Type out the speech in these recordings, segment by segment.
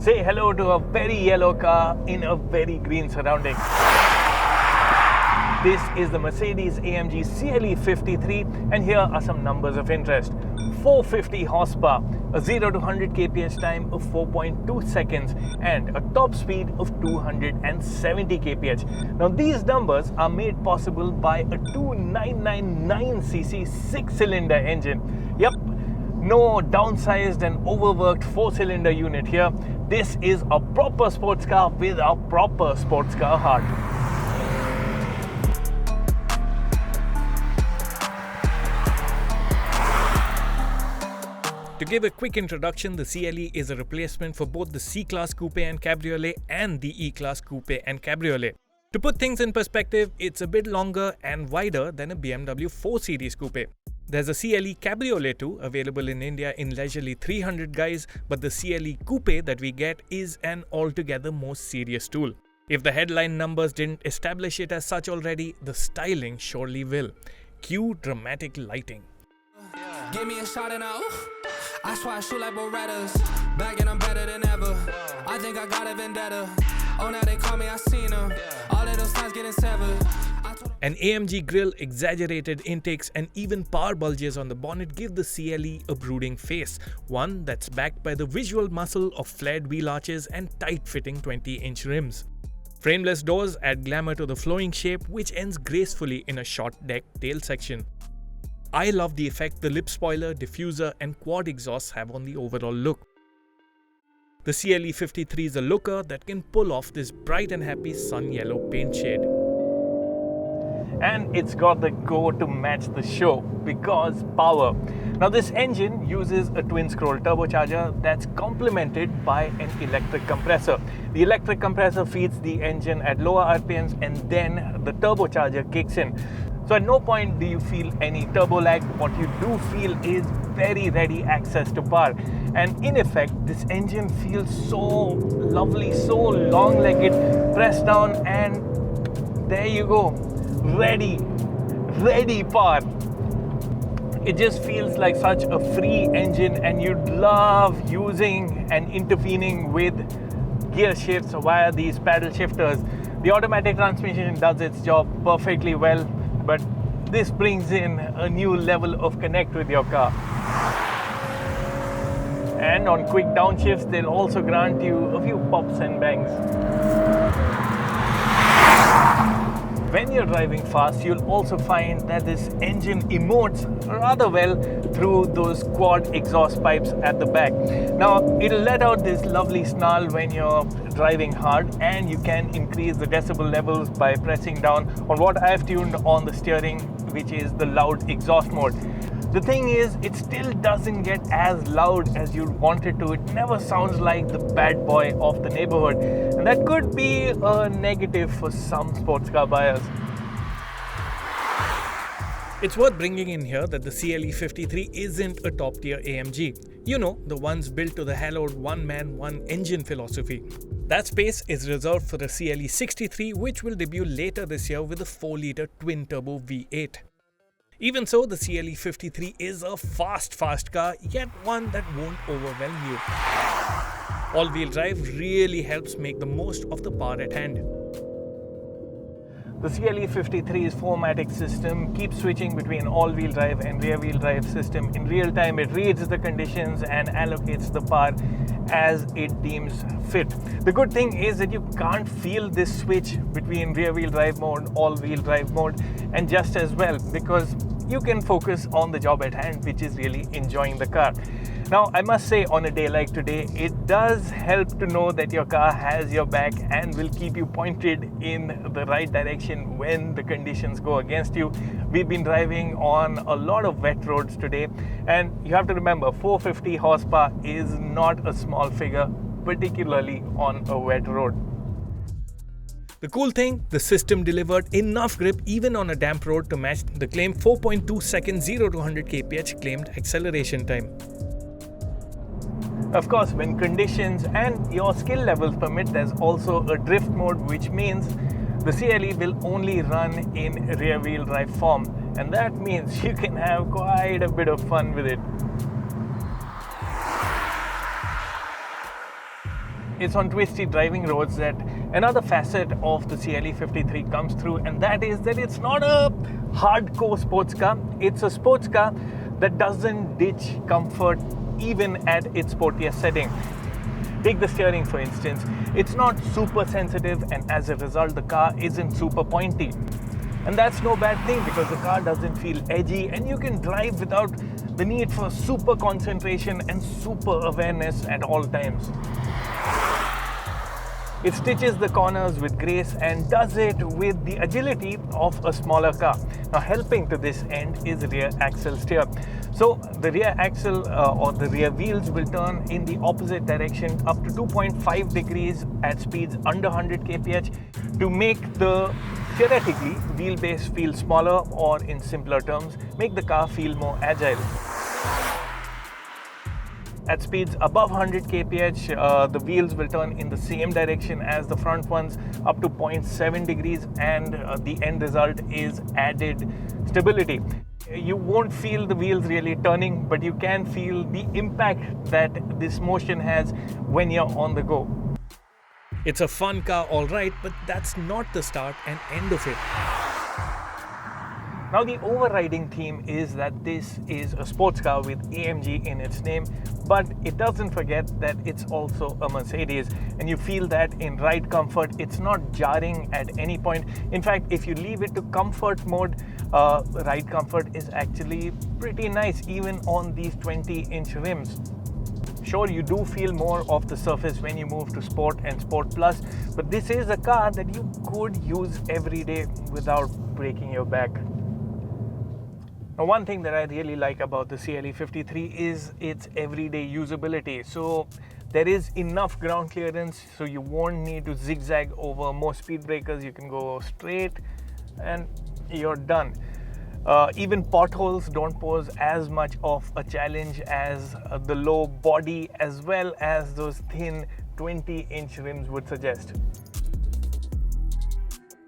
Say hello to a very yellow car in a very green surrounding. This is the Mercedes-AMG CLE 53 and here are some numbers of interest. 450 horsepower, a 0 to 100 kph time of 4.2 seconds and a top speed of 270 kph. Now these numbers are made possible by a 2999cc 6-cylinder engine. Yep, no downsized and overworked 4-cylinder unit here. This is a proper sports car with a proper sports car heart. To give a quick introduction, the CLE is a replacement for both the C-Class Coupe and Cabriolet and the E-Class Coupe and Cabriolet. To put things in perspective, it's a bit longer and wider than a BMW 4 Series Coupe. There's a CLE Cabriolet too, available in India in leisurely 300 guys, but the CLE Coupe that we get is an altogether more serious tool. If the headline numbers didn't establish it as such already, the styling surely will. Cue dramatic lighting. Give me a shot and I swear I shoot like Berettas. Back and I'm better than ever. I think I got a vendetta. Oh, now they call me, I seen them. All of those times getting severed. An AMG grille, exaggerated intakes and even power bulges on the bonnet give the CLE a brooding face. One that's backed by the visual muscle of flared wheel arches and tight-fitting 20-inch rims. Frameless doors add glamour to the flowing shape, which ends gracefully in a short deck tail section. I love the effect the lip spoiler, diffuser and quad exhausts have on the overall look. The CLE 53 is a looker that can pull off this bright and happy sun yellow paint shade. And it's got the go to match the show because power. Now this engine uses a twin scroll turbocharger that's complemented by an electric compressor. The electric compressor feeds the engine at lower RPMs and then the turbocharger kicks in. So at no point do you feel any turbo lag. What you do feel is very ready access to power. And in effect, this engine feels so lovely, so long-legged. Press down and there you go. Ready power. It just feels like such a free engine and you'd love using and intervening with gear shifts via these paddle shifters. The automatic transmission does its job perfectly well, but this brings in a new level of connect with your car. And on quick downshifts, they'll also grant you a few pops and bangs. When you're driving fast, you'll also find that this engine emotes rather well through those quad exhaust pipes at the back. Now, it'll let out this lovely snarl when you're driving hard, and you can increase the decibel levels by pressing down on what I've tuned on the steering, which is the loud exhaust mode. The thing is, it still doesn't get as loud as you'd want it to. It never sounds like the bad boy of the neighborhood. And that could be a negative for some sports car buyers. It's worth bringing in here that the CLE 53 isn't a top-tier AMG. You know, the ones built to the hallowed one-man, one-engine philosophy. That space is reserved for the CLE 63, which will debut later this year with a 4-litre twin-turbo V8. Even so, the CLE 53 is a fast car, yet one that won't overwhelm you. All-wheel drive really helps make the most of the power at hand. The CLE 53's 4MATIC system keeps switching between all-wheel drive and rear-wheel drive system. In real time, it reads the conditions and allocates the power as it deems fit. The good thing is that you can't feel this switch between rear-wheel drive mode, all-wheel drive mode, and just as well because you can focus on the job at hand, which is really enjoying the car. Now, I must say, on a day like today, it does help to know that your car has your back and will keep you pointed in the right direction when the conditions go against you. We've been driving on a lot of wet roads today, and you have to remember, 450 horsepower is not a small figure, particularly on a wet road. The cool thing, the system delivered enough grip even on a damp road to match the claimed 4.2 second 0 to 100 kph claimed acceleration time. Of course, when conditions and your skill levels permit, there's also a drift mode, which means the CLE will only run in rear-wheel drive form, and that means you can have quite a bit of fun with it. It's on twisty driving roads that another facet of the CLE 53 comes through, and that is that it's not a hardcore sports car. It's a sports car that doesn't ditch comfort even at its sportiest setting. Take the steering, for instance. It's not super sensitive, and as a result the car isn't super pointy. And that's no bad thing, because the car doesn't feel edgy and you can drive without the need for super concentration and super awareness at all times. It stitches the corners with grace and does it with the agility of a smaller car. Now, helping to this end is rear axle steer. So the rear axle or the rear wheels will turn in the opposite direction up to 2.5 degrees at speeds under 100 kph to make the theoretically wheelbase feel smaller, or in simpler terms, make the car feel more agile. At speeds above 100 kph, the wheels will turn in the same direction as the front ones up to 0.7 degrees, and the end result is added stability. You won't feel the wheels really turning, but you can feel the impact that this motion has when you're on the go. It's a fun car, alright, but that's not the start and end of it. Now, the overriding theme is that this is a sports car with AMG in its name, but it doesn't forget that it's also a Mercedes, and you feel that in ride comfort. It's not jarring at any point. In fact, if you leave it to comfort mode, ride comfort is actually pretty nice, even on these 20-inch rims. Sure, you do feel more of the surface when you move to Sport and Sport Plus, but this is a car that you could use every day without breaking your back. Now, one thing that I really like about the CLE 53 is its everyday usability. So there is enough ground clearance, so you won't need to zigzag over more speed breakers. You can go straight and you're done. Even potholes don't pose as much of a challenge as the low body as well as those thin 20-inch rims would suggest.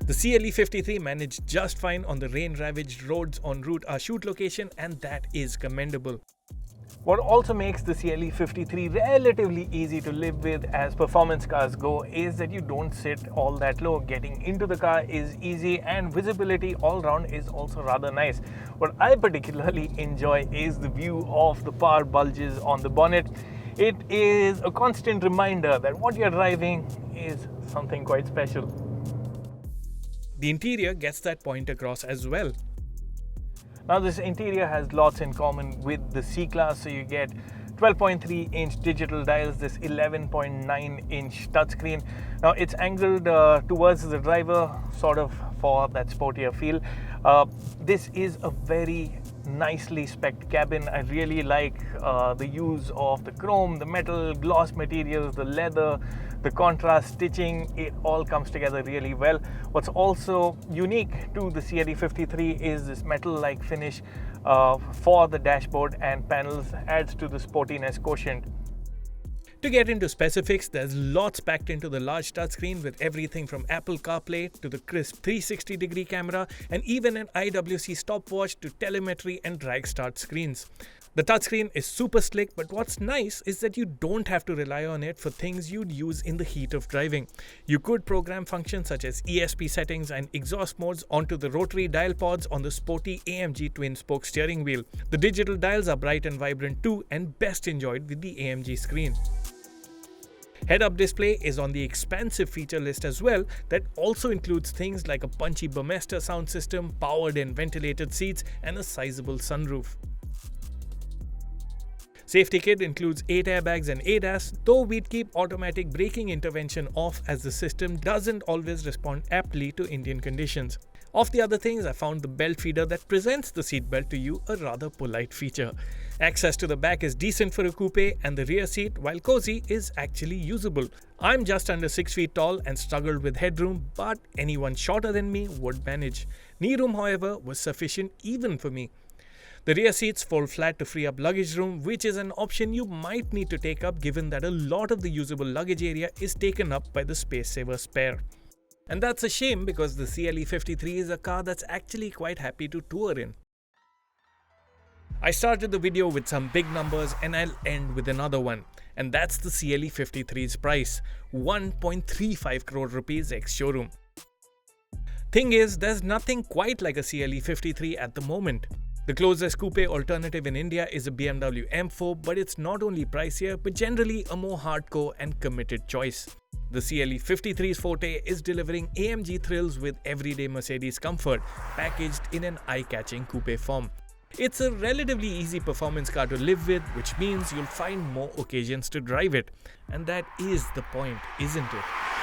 The CLE 53 managed just fine on the rain-ravaged roads en route our shoot location, and that is commendable. What also makes the CLE 53 relatively easy to live with as performance cars go is that you don't sit all that low. Getting into the car is easy, and visibility all round is also rather nice. What I particularly enjoy is the view of the power bulges on the bonnet. It is a constant reminder that what you're driving is something quite special. The interior gets that point across as well. Now, this interior has lots in common with the C-Class, so you get 12.3-inch digital dials, this 11.9-inch touchscreen. Now, it's angled towards the driver, sort of for that sportier feel. This is a very nicely spec'd cabin. I really like the use of the chrome, the metal, gloss materials, the leather, the contrast stitching. It all comes together really well. What's also unique to the CLE 53 is this metal-like finish for the dashboard and panels, adds to the sportiness quotient. To get into specifics, there's lots packed into the large touchscreen, with everything from Apple CarPlay to the crisp 360-degree camera, and even an IWC stopwatch to telemetry and drag start screens. The touchscreen is super slick, but what's nice is that you don't have to rely on it for things you'd use in the heat of driving. You could program functions such as ESP settings and exhaust modes onto the rotary dial pods on the sporty AMG twin-spoke steering wheel. The digital dials are bright and vibrant too, and best enjoyed with the AMG screen. Head-up display is on the expansive feature list as well, that also includes things like a punchy Burmester sound system, powered and ventilated seats, and a sizable sunroof. Safety kit includes 8 airbags and ADAS, though we'd keep automatic braking intervention off as the system doesn't always respond aptly to Indian conditions. Of the other things, I found the belt feeder that presents the seatbelt to you a rather polite feature. Access to the back is decent for a coupe, and the rear seat, while cozy, is actually usable. I'm just under 6 feet tall and struggled with headroom, but anyone shorter than me would manage. Knee room, however, was sufficient even for me. The rear seats fold flat to free up luggage room, which is an option you might need to take up given that a lot of the usable luggage area is taken up by the Spacesaver Spare. And that's a shame, because the CLE 53 is a car that's actually quite happy to tour in. I started the video with some big numbers and I'll end with another one. And that's the CLE 53's price, 1.35 crore rupees ex-showroom. Thing is, there's nothing quite like a CLE 53 at the moment. The closest coupe alternative in India is a BMW M4, but it's not only pricier, but generally a more hardcore and committed choice. The CLE 53's forte is delivering AMG thrills with everyday Mercedes comfort, packaged in an eye-catching coupe form. It's a relatively easy performance car to live with, which means you'll find more occasions to drive it. And that is the point, isn't it?